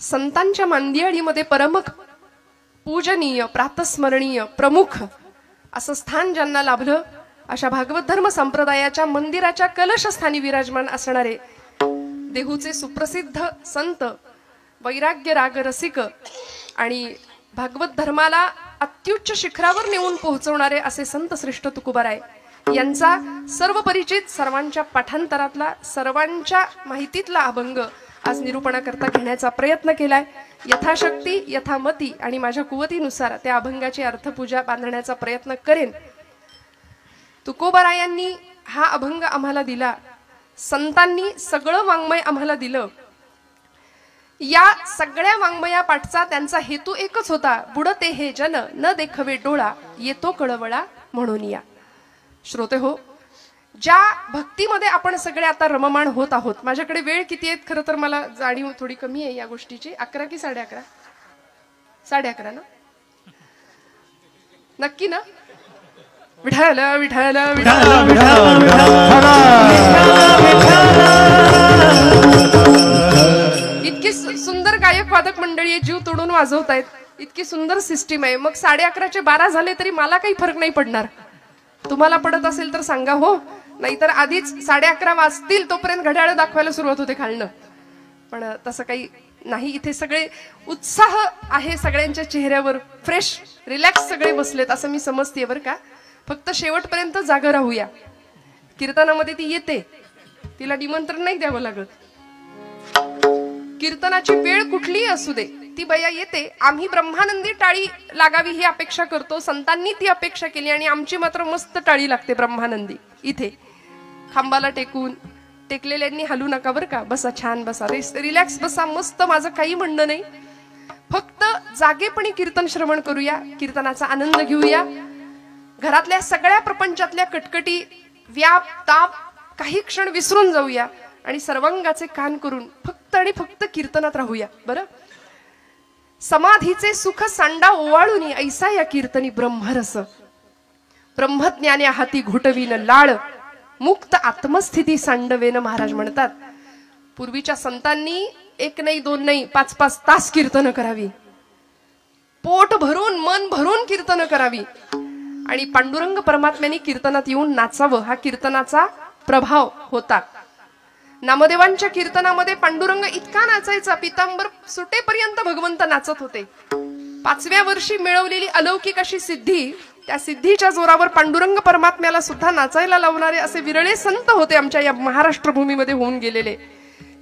संतांच्या मांदियाळीमध्ये परमक पूजनीय प्रातस्मरणीय प्रमुख असं स्थान ज्यांना लाभलं अशा भागवत धर्म संप्रदायाच्या मंदिराच्या कलशस्थानी विराजमान असणारे देहूचे सुप्रसिद्ध संत वैराग्य राग रसिक आणि भागवत धर्माला अत्युच्च शिखरावर नेऊन पोहोचवणारे असे संत श्रेष्ठ तुकोबाराय यांचा सर्व परिचित सर्वांच्या पाठांतरातला सर्वांच्या माहितीतला अभंग आज निरूपणाकरता घेण्याचा प्रयत्न केलाय। यथाशक्ती यथामती आणि माझ्या कुवतीनुसार त्या अभंगाची अर्थपूजा बांधण्याचा प्रयत्न करेन। तुकोबारायांनी हा अभंग आम्हाला दिला, संतांनी सगळं वाङ्मय आम्हाला दिलं। या सगळ्या वाङ्मया पाठचा त्यांचा हेतू एकच होता, बुडते हे जन न देखवे डोळा येतो कळवळा म्हणून या। श्रोते हो, ज्या भक्तीमध्ये आपण सगळे आता रममाण होत आहोत, माझ्याकडे वेळ किती आहेत खरं तर मला जाणीव थोडी कमी आहे या गोष्टीची। 11 की 11:30? 11:30 ना? नक्की ना? विठ्ठल विठ्ठल इतकी सुंदर गायक वादक मंडळी जीव तोडून वाजवतायत, इतकी सुंदर सिस्टीम आहे। मग 11:30चे 12 झाले तरी मला काही फरक नाही पडणार। तुम्हाला पडत असेल तर सांगा हो, नाहीतर आधीच 11:30 वाजतील तोपर्यंत घड्याळ दाखवायला सुरुवात होते खालनं। पण तसं काही नाही, इथे सगळे उत्साह आहे सगळ्यांच्या चेहऱ्यावर, फ्रेश रिलॅक्स सगळे बसलेत असं मी समजते बरं का। फक्त शेवटपर्यंत जागा राहूया। कीर्तनामध्ये ती येते, तिला निमंत्रण नाही द्यावं लागत। कीर्तनाची वेळ कुठलीही असू दे ती बया येते। आम्ही ब्रह्मानंदी टाळी लागावी ही अपेक्षा करतो, संतांनी ती अपेक्षा केली आणि आमची मात्र मस्त टाळी लागते ब्रह्मानंदी। इथे खांबाला टेकलेल्यांनी हलू नका बरं का, बसा छान बसा, रिलॅक्स बसा, मस्त, माझं काही म्हणणं नाही। फक्त जागेपणी कीर्तन श्रवण करूया, कीर्तनाचा आनंद घेऊया। घरातल्या सगळ्या प्रपंचातल्या कटकटी व्याप ताप काही क्षण विसरून जाऊया आणि सर्वांगाचे कान करून फक्त आणि फक्त कीर्तनात राहूया बरं। समाधीचे सुख सांडा ओवाळून ऐसा या कीर्तनी ब्रह्मरस, ब्रह्मज्ञाने हाती घुटवीन लाळ, मुक्त आत्मस्थिती सांडवेन महाराज म्हणतात। पूर्वीच्या संतांनी 1 नाही 2 नाही 5-5 तास कीर्तन करावी, पोट भरून मन भरून कीर्तन करावी आणि पांडुरंग परमात्म्याने कीर्तनात येऊन नाचावं, हा कीर्तनाचा प्रभाव होता। नामदेवांच्या कीर्तनामध्ये पांडुरंग इतका नाचायचा, पितांबर सुटेपर्यंत भगवंत नाचत होते। 5व्या वर्षी मिळवलेली अलौकिक अशी सिद्धी, त्या सिद्धीच्या जोरावर पांडुरंग परमात्म्याला सुद्धा नाचायला लावणारे असे विरळे संत होते आमच्या या महाराष्ट्र भूमीमध्ये होऊन गेलेले।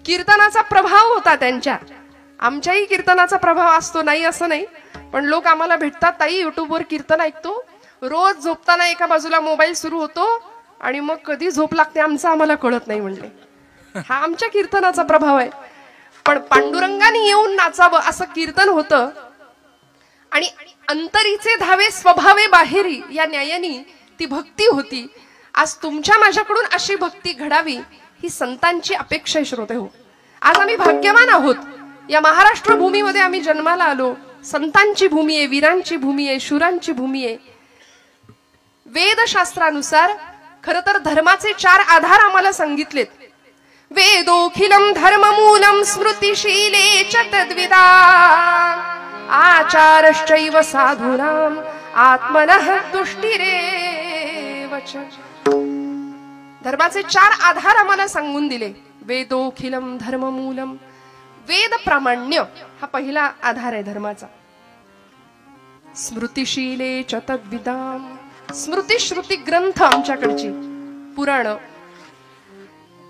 कीर्तनाचा प्रभाव होता त्यांच्या। आमच्याही कीर्तनाचा प्रभाव असतो, नाही असं नाही, पण लोक आम्हाला भेटतात, ताई युट्यूबवर कीर्तन ऐकतो, रोज झोपताना एका बाजूला मोबाईल सुरू होतो आणि मग कधी झोप लागते आमचं आम्हाला कळत नाही म्हणले। हा आमच्या कीर्तनाचा प्रभाव आहे। पण पांडुरंगाने येऊन नाचावं असं कीर्तन होतं आणि अंतरीचे धावे स्वभावे बाहेरी या न्यायानी ती भक्ती होती। आज तुमच्या माझ्याकडून अशी भक्ती घडावी ही संतांची अपेक्षा आहे। श्रोते हो, आज आम्ही भाग्यवान आहोत, या महाराष्ट्र भूमीमध्ये आम्ही जन्माला आलो। संतांची भूमी आहे, वीरांची भूमी आहे, शूरांची भूमी आहे। वेदशास्त्रानुसार खरं तर धर्माचे 4 आधार आम्हाला सांगितलेत। वेदोखिलम धर्ममूलम स्मृतिशीले च तद्विदा आचारश्चैव साधूनाम आत्मनः तुष्टिरेव च। धर्माचे 4 आधार आम्हाला सांगून दिले। वेदोखिलम धर्ममूलम, वेद प्रामाण्य हा पहिला आधार आहे धर्माचा। स्मृतिशीले च तद्विदाम, स्मृती श्रुती ग्रंथ आमच्याकडची पुराण,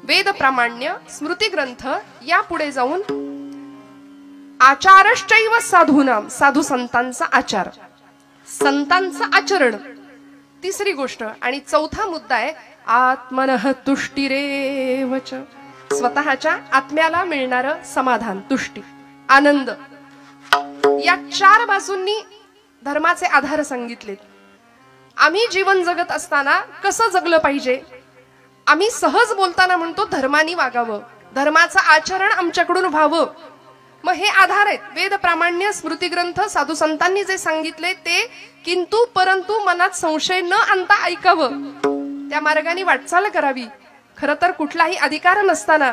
वेद प्रामाण्य स्मृती ग्रंथ, या पुढे जाऊन आचारश्चैव साधूनाम, साधू संतांचा आचार, संतांचं आचरण, तिसरी गोष्ट आणि चौथा मुद्दा आहे आत्मनः तुष्टिरेव च, स्वतःच्या आत्म्याला मिळणारं समाधान, तुष्टी, आनंद। या 4 बाजूंनी धर्माचे आधार सांगितलेत। आम्ही जीवन जगत असताना कसं जगलं पाहिजे, आम्ही सहज बोलताना म्हणतो धर्मानी वागावं, धर्माचं आचरण आमच्याकडून व्हावं। मग हे आधार आहेत, वेद प्रामाण्य, स्मृती ग्रंथ, साधू संतांनी जे सांगितले ते, किंतु परंतु मनात संशय न आणता ऐकावं, त्या मार्गाने वाटचाल करावी। खरं तर कुठलाही अधिकार नसताना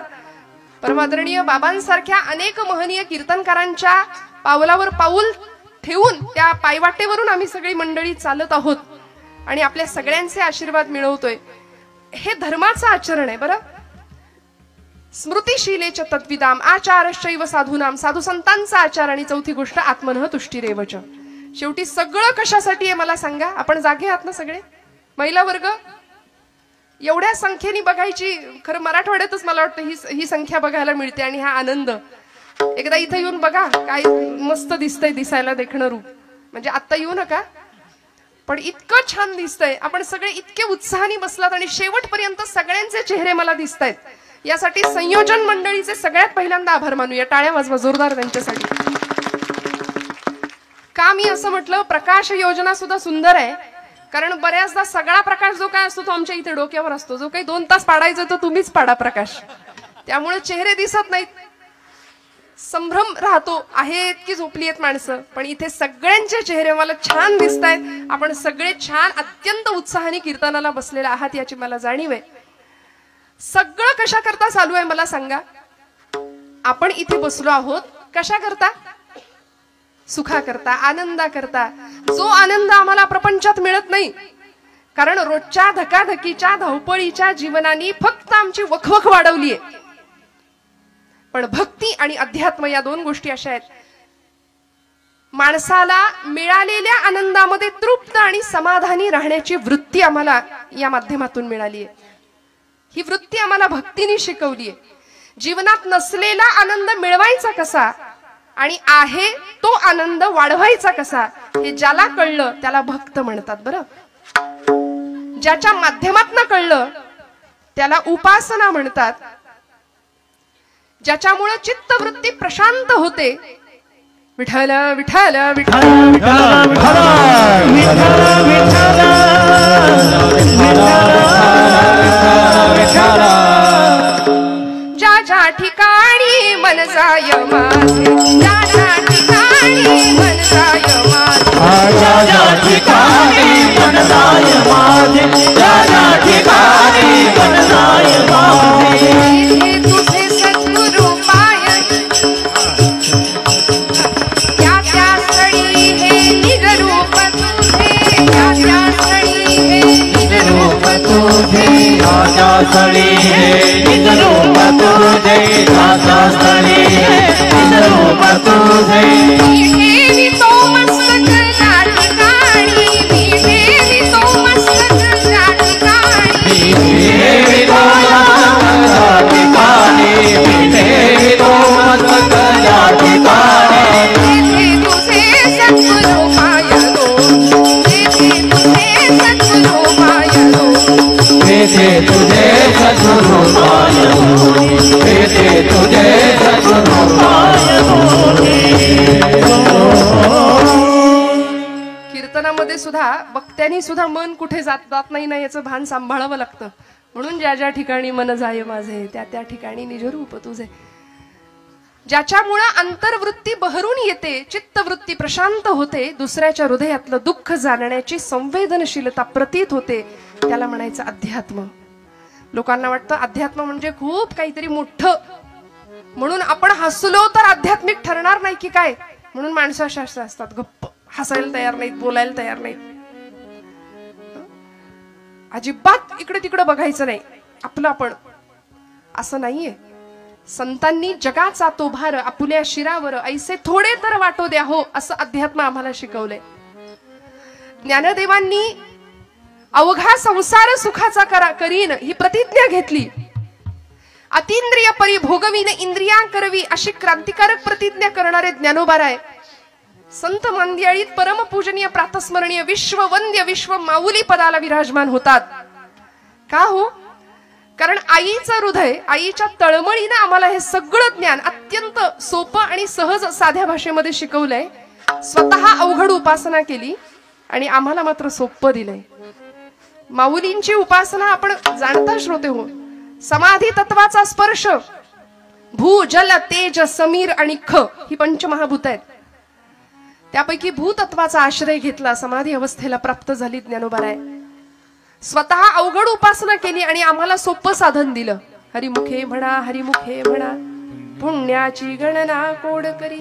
परमादरणीय बाबांसारख्या अनेक महनीय कीर्तनकारांच्या पावलावर पाऊल ठेवून त्या पायवाटेवरून आम्ही सगळी मंडळी चालत आहोत आणि आपल्या सगळ्यांचे आशीर्वाद मिळवतोय. हे धर्माचं आचरण आहे बरं. स्मृतिशीलेच तत्विदाम आचारश्चैव साधूनाम, साधू संतांचा आचार. आणि चौथी गोष्ट आत्मनः तुष्टिरेवच. शेवटी सगळं कशासाठी आहे मला सांगा. आपण जागे आहात ना सगळे महिला वर्ग. एवढ्या संख्येने बघायची खरं मराठवाड्यातच मला वाटतं ही संख्या बघायला मिळते आणि हा आनंद. एकदा इथे येऊन बघा काय मस्त दिसतंय. दिसायला देखणं रूप म्हणजे आत्ता येऊ नका पण इतकं छान दिसतंय. आपण सगळे इतके उत्साहाने बसलात आणि शेवटपर्यंत सगळ्यांचे चेहरे मला दिसतायत. यासाठी संयोजन मंडळीचे सगळ्यात पहिल्यांदा आभार मानूया. टाळ्या वाजवा जोरदार त्यांच्यासाठी. का मी असं म्हटलं प्रकाश योजना सुद्धा सुंदर आहे कारण बऱ्याचदा सगळा प्रकाश जो काय असतो तो आमच्या इथे डोक्यावर असतो. जो काही 2 तास पाडायचा तो तुम्हीच पाडा प्रकाश. त्यामुळे चेहरे दिसत नाहीत. संभ्रम राहतो आहेत की झोपली आहेत माणसं. पण इथे सगळ्यांचे चेहरे मला छान दिसत आहेत. आपण सगळे छान अत्यंत उत्साहाने कीर्तनाला बसलेले आहात याची मला जाणीव आहे. सगळं कशा करता चालू आहे मला सांगा. आपण इथे बसलो आहोत कशा करता. सुखा करता आनंदा करता. जो आनंद आम्हाला प्रपंचात मिळत नाही कारण रोजच्या धकाधकीच्या धावपळीच्या जीवनाने फक्त आमची वखवख वाढवली आहे. पण भक्ती आणि अध्यात्म या 2 गोष्टी अशा आहेत माणसाला मिळालेल्या आनंदामध्ये तृप्त आणि समाधानी राहण्याची वृत्ती आम्हाला या माध्यमातून मिळाली आहे. ही वृत्ती आम्हाला भक्तीने शिकवली आहे. जीवनात नसलेला आनंद मिळवायचा कसा आणि आहे तो आनंद वाढवायचा कसा हे ज्याला कळलं त्याला भक्त म्हणतात बरं. ज्याच्या माध्यमातून कळलं त्याला उपासना म्हणतात. ज्याच्यामुळे चित्तवृत्ती प्रशांत होते. विठ्ठल विठ्ठल विठ्ठल ज्या ज्या ठिकाणी मन जाय माझे, ज्या ज्या ठिकाणी मन जाय माझे, ज्या ज्या ठिकाणी मन जाय माझे, ज्या ज्या ठिकाणी मन जाय माझे, तुझे सद्गुरु पाय त्या त्या स्थळी हे निजरूप तुझे, त्या त्या स्थळी हे निजरूप तुझे, राजा स्थळी हे निजरूप तुझे, राजा स्थळी हे निजरूप तुझे, देवी तो मस्तक त्या ठिकाणी, देवी तो मस्तक त्या ठिकाणी, देवी तो मस्तक ठिकाणी, देवी तो मस्तक त्या ठिकाणी, तेथे तुझे सद्गुरु पायलो, तेथे तुझे सद्गुरु पायलो, तेथे तुझे सद्गुरु पायलो, तेथे तुझे सद्गुरु पायलो. कीर्तनामध्ये सुद्धा वक्त्यांनी सुद्धा मन कुठे जात नाही ना याचं भान सांभाळावं लागतं. म्हणून ज्या ज्या ठिकाणी मन जाय माझे, त्या त्या ठिकाणी निजरूप तुझे. ज्याच्यामुळे अंतर्वृत्ती बहरून येते, चित्तवृत्ती प्रशांत होते, दुसऱ्याच्या हृदयातलं दुःख जाणण्याची संवेदनशीलता प्रतीत होते, त्याला म्हणायचं अध्यात्म. लोकांना वाटतं अध्यात्म म्हणजे खूप काहीतरी मोठं, म्हणून आपण हसलो तर आध्यात्मिक ठरणार नाही की काय, म्हणून माणसं अशा असतात गप्प, हसायला तयार नाहीत, बोलायला तयार नाहीत. अजिबात इकडे तिकडे बघायचं नाही, आपलं आपण. असं नाहीये. संतांनी जगाचा तो भार आपुल्या शिरावर ऐसे थोडे तर वाटो द्या हो, असं अध्यात्म आम्हाला शिकवलंय. ज्ञानदेवांनी अवघा संसार सुखाचा करीन ही प्रतिज्ञा घेतली. अतींद्रिय परी भोगवीन इंद्रिया करवी अशी क्रांतिकारक प्रतिज्ञा करणारे ज्ञानोबाराय संत मंदिळीत परमपूजनीय प्रातस्मरणीय विश्ववंद्य विश्व माऊली पदाला विराजमान होतात. का हो? कारण आईचं हृदय, आईच्या तळमळीने आम्हाला हे सगळं ज्ञान अत्यंत सोपं आणि सहज साध्या भाषेमध्ये शिकवलंय. स्वतः अवघड उपासना केली आणि आम्हाला मात्र सोपं दिलंय. माऊलींची उपासना आपण जाणता श्रोते हो. समाधी तत्वाचा स्पर्श, भू जल तेज समीर आणि ख ही पंचमहाभूत आहेत. त्यापैकी भूतत्वाचा आश्रय घेतला, समाधी अवस्थेला प्राप्त झाली ज्ञानोबाराय. स्वतः अवघड उपासना केली आणि आम्हाला सोपं साधन दिलं. हरिमुखे म्हणा हरिमुखे म्हणा पुण्याची गणना कोड करी.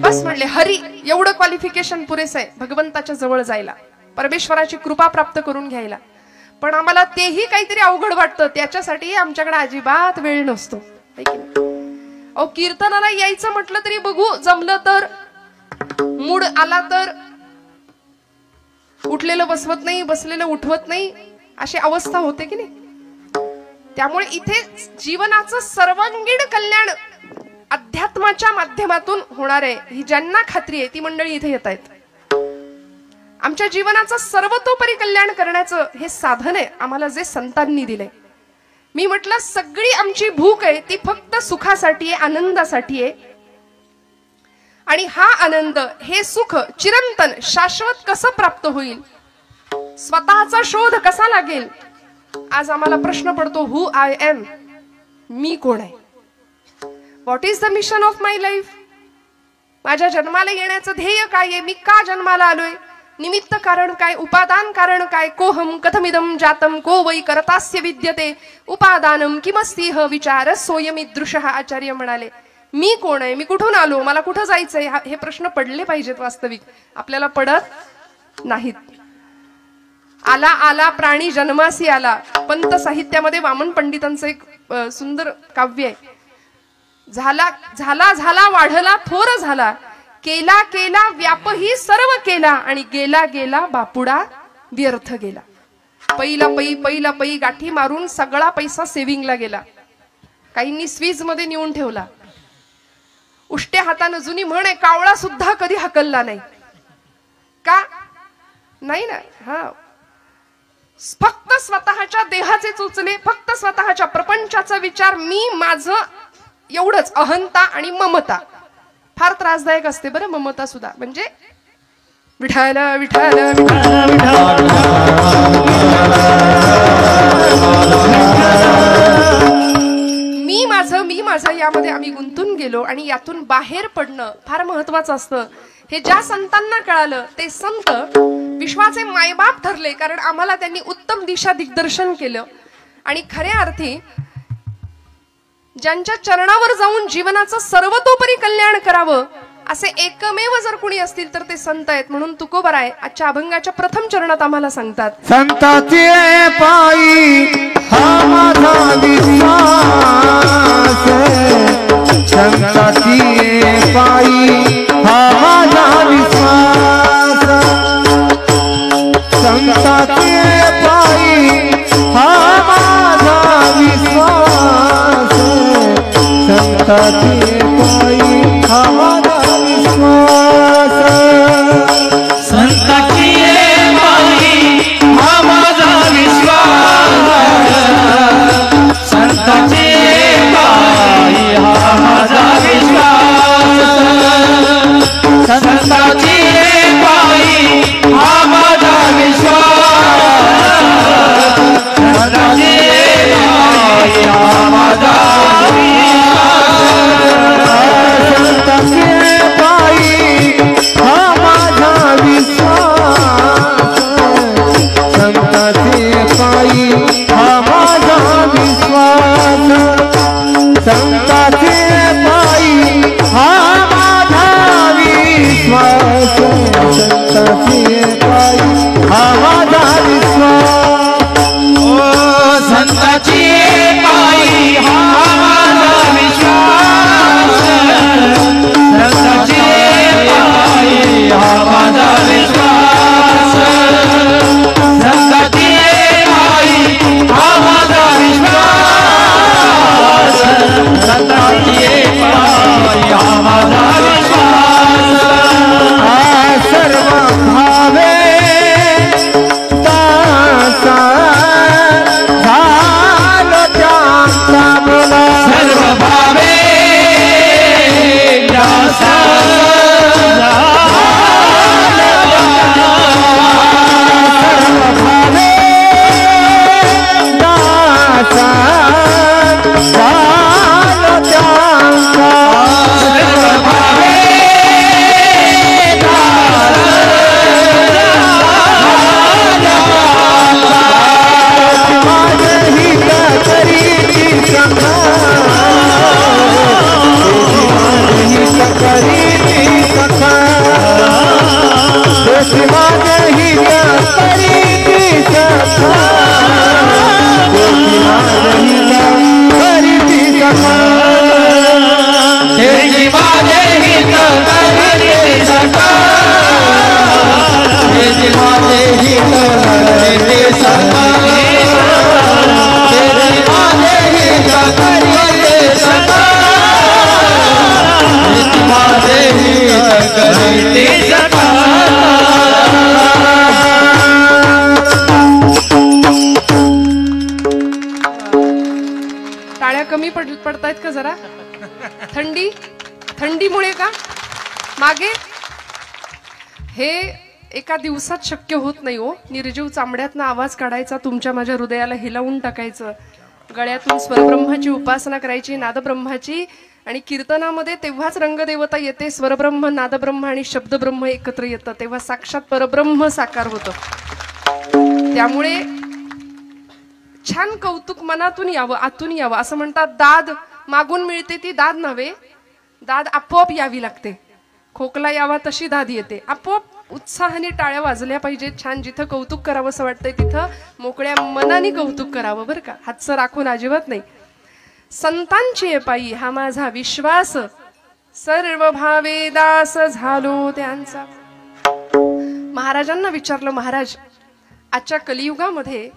बस म्हणले हरी एवढं क्वालिफिकेशन पुरेसं आहे भगवंताच्या जवळ जायला, परमेश्वराची कृपा प्राप्त करून घ्यायला. पण आम्हाला तेही काहीतरी अवघड वाटतं, त्याच्यासाठी आमच्याकडे अजिबात वेळ नसतो. अहो कीर्तनाला यायचं म्हटलं तरी बघू जमलं तर, मूड आला तर उठलेलं बसवत नाही, बसलेलं उठवत नाही, अशी अवस्था होते की नाही. त्यामुळे इथे जीवनाचं सर्वांगीण कल्याण अध्यात्माच्या माध्यमातून होणार आहे ही ज्यांना खात्री आहे ती मंडळी इथे येत आहेत. आमच्या जीवनाचं सर्वतोपरी कल्याण करण्याचं हे साधन आहे आम्हाला जे संतांनी दिलंय. मी म्हटलं सगळी आमची भूक आहे ती फक्त सुखासाठी आहे, आनंदासाठी आहे. आणि हा आनंद, हे सुख चिरंतन शाश्वत कसं प्राप्त होईल, स्वतःचा शोध कसा लागेल. आज आम्हाला प्रश्न पडतो, हु आय एम, मी कोण आहे, what is the mission of my life. माझ्या जन्माला येण्याचं ध्येय काय आहे, मी का जन्माला आलोय, निमित्त कारण काय, उपादान कारण काय, कोहम कथमिदम जातम को वै करतास्य विद्यते उपादानम किमस्तिह विचार सोयमीदृशः. आचार्य म्हणाले मी कोण आहे, मी कुठून आलो, मला कुठं जायचंय, हे प्रश्न पडले पाहिजेत. वास्तविक आपल्याला पडत नाहीत. आला आला प्राणी जन्मासी आला, पंत साहित्यामध्ये वामन पंडितांचं एक सुंदर काव्य आहे. झाला झाला झाला वाढला थोर झाला, केला केला व्यापही सर्व केला, आणि गेला गेला बापुडा व्यर्थ गेला. पहिला पै गाठी मारून सगळा पैसा सेव्हिंगला गेला, काहींनी स्वीज मध्ये नेऊन ठेवला. उष्ट्या हातानं जुनी म्हण आहे, कावळा सुद्धा कधी हकलला नाही. का नाही ना, हा फक्त स्वतःच्या देहाचे चोचले, फक्त स्वतःच्या प्रपंचाचा विचार, मी माझं एवढंच. अहंता आणि ममता फार त्रासदायक असते बरं, ममता सुद्धा. म्हणजे विठाल विठाल मी माझं यामध्ये आम्ही गुंतून गेलो, आणि यातून बाहेर पडणं फार महत्वाचं असतं. हे ज्या संतांना कळालं ते संत विश्वाचे मायबाप ठरले, कारण आम्हाला त्यांनी उत्तम दिशा दिग्दर्शन केलं. आणि खऱ्या अर्थी ज्यांच्या चरणावर जाऊन जीवनाचं सर्वतोपरी कल्याण करावं असे एकमेव जर कुणी असतील तर ते संत आहेत. म्हणून तुकोबराय आजच्या अभंगाच्या प्रथम चरणात आम्हाला सांगतात, संताचे पायी हा माझा विश्वास, संताची पायी हा माझा विश्वास, संताचे पायी हा माझा विश्वास, संताचे पायी हा माझा विश्वास, संताची पायी हा माझा विश्वास, संताची पायी हा माझा विश्वास, संताची पायी हा माझा विश्वास, संताची पायी हा माझा विश्वास. गोष्टी माझे हित करीती सखा गोष्टी माझे हित करीती सखा गोष्टी माझे हित करीती सखा गोष्टी माझे हित करीती सखा गोष्टी माझे हित करीती सखा गोष्टी माझे हित करीती सखा टाळ्या कमी पडतायत का जरा? थंडीमुळे का? मागे हे एका दिवसात शक्य होत नाही हो. निर्जीव चामड्यातनं आवाज काढायचा, तुमच्या माझ्या हृदयाला हिलावून टाकायचं, गळ्यातून स्वरब्रह्माची उपासना करायची, नादब्रह्माची. आणि कीर्तनामध्ये तेव्हाच रंगदेवता येते. स्वरब्रह्म, नादब्रह्म आणि शब्दब्रह्म एकत्र येतं, तेव्हा साक्षात परब्रह्म साकार होतं. त्यामुळे छान कौतुक मनातून यावं, आतून यावं. असं म्हणतात दाद मागून मिळते ती दाद नव्हे, दाद आपोआप यावी लागते. खोकला यावा तशी दाद येते आपोआप. उत्साहाने टाळ्या वाजल्या पाहिजेत. छान जिथं कौतुक करावं असं वाटतंय तिथं मोकळ्या मनाने कौतुक करावं बरं का, हातचं राखून अजिबात नाही. संतांची पायी हा माझा विश्वास, सर्व भावे दास झालो त्यांचा. महाराजांना विचारलं, महाराज आजच्या कलियुगामध्ये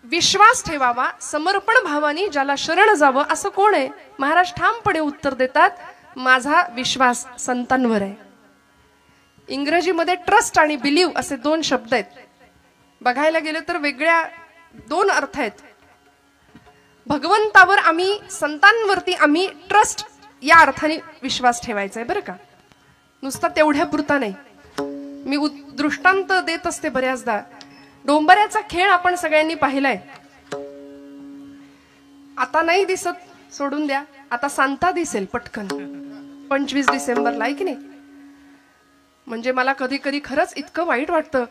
विश्वास ठेवावा, समर्पण भावाने ज्याला शरण जावं असं कोण आहे? महाराज ठामपणे उत्तर देतात, माझा विश्वास संतांवर आहे. इंग्रजीमध्ये ट्रस्ट आणि बिलीव्ह असे दोन शब्द आहेत. बघायला गेलं तर वेगळ्या दोन अर्थ आहेत. भगवंतावर आम्ही, संतांवरती आम्ही ट्रस्ट या अर्थाने विश्वास ठेवायचा आहे बरं का, नुसता तेवढ्या पुरता नाही. मी दृष्टांत देत असते बऱ्याचदा. डोंबऱ्याचा खेळ आपण सगळ्यांनी पाहिलाय. आता नाही दिसत, सोडून द्या. आता सांता दिसेल पटकन 25 डिसेंबरला, आहे की नाही? म्हणजे मला कधी कधी खरंच इतकं वाईट वाटतं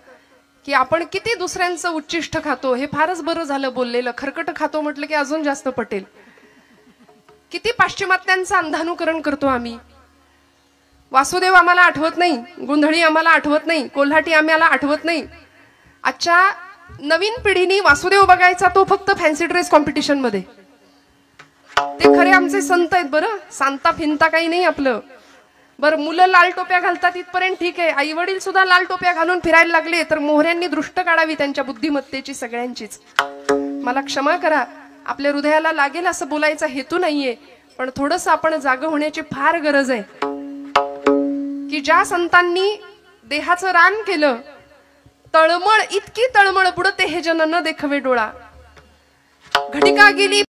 की आपण किती दुसऱ्यांचं उच्चिष्ट खातो. हे फारच बरं झालं बोललेलं. खरकट खातो म्हटलं की अजून जास्त पटेल. किती पाश्चिमात्यांचं अंधानुकरण करतो आम्ही. वासुदेव आम्हाला आठवत नाही, गोंधळी आम्हाला आठवत नाही, कोल्हाटी आम्हाला आठवत नाही. आजच्या नवीन पिढीने वासुदेव बघायचा तो फक्त फॅन्सी ड्रेस कॉम्पिटिशन मध्ये. ते खरे आमचे संत आहेत बरं, सांता फिंता काही नाही आपलं. बरं, मुलं लाल टोप्या घालतात इथपर्यंत ठीक आहे. आई वडील सुद्धा लाल टोप्या घालून फिरायला लागले तर मोहऱ्यांनी दृष्ट काढावी त्यांच्या बुद्धिमत्तेची सगळ्यांचीच. मला क्षमा करा, आपल्या हृदयाला लागेल असं बोलायचा हेतू नाहीये, पण थोडस आपण जागं होण्याची फार गरज आहे. की ज्या संतांनी देहाचं रान केलं, तळमळ इतकी तळमळ पुढं ते हे जन न देखवे डोळा, घटिका गेली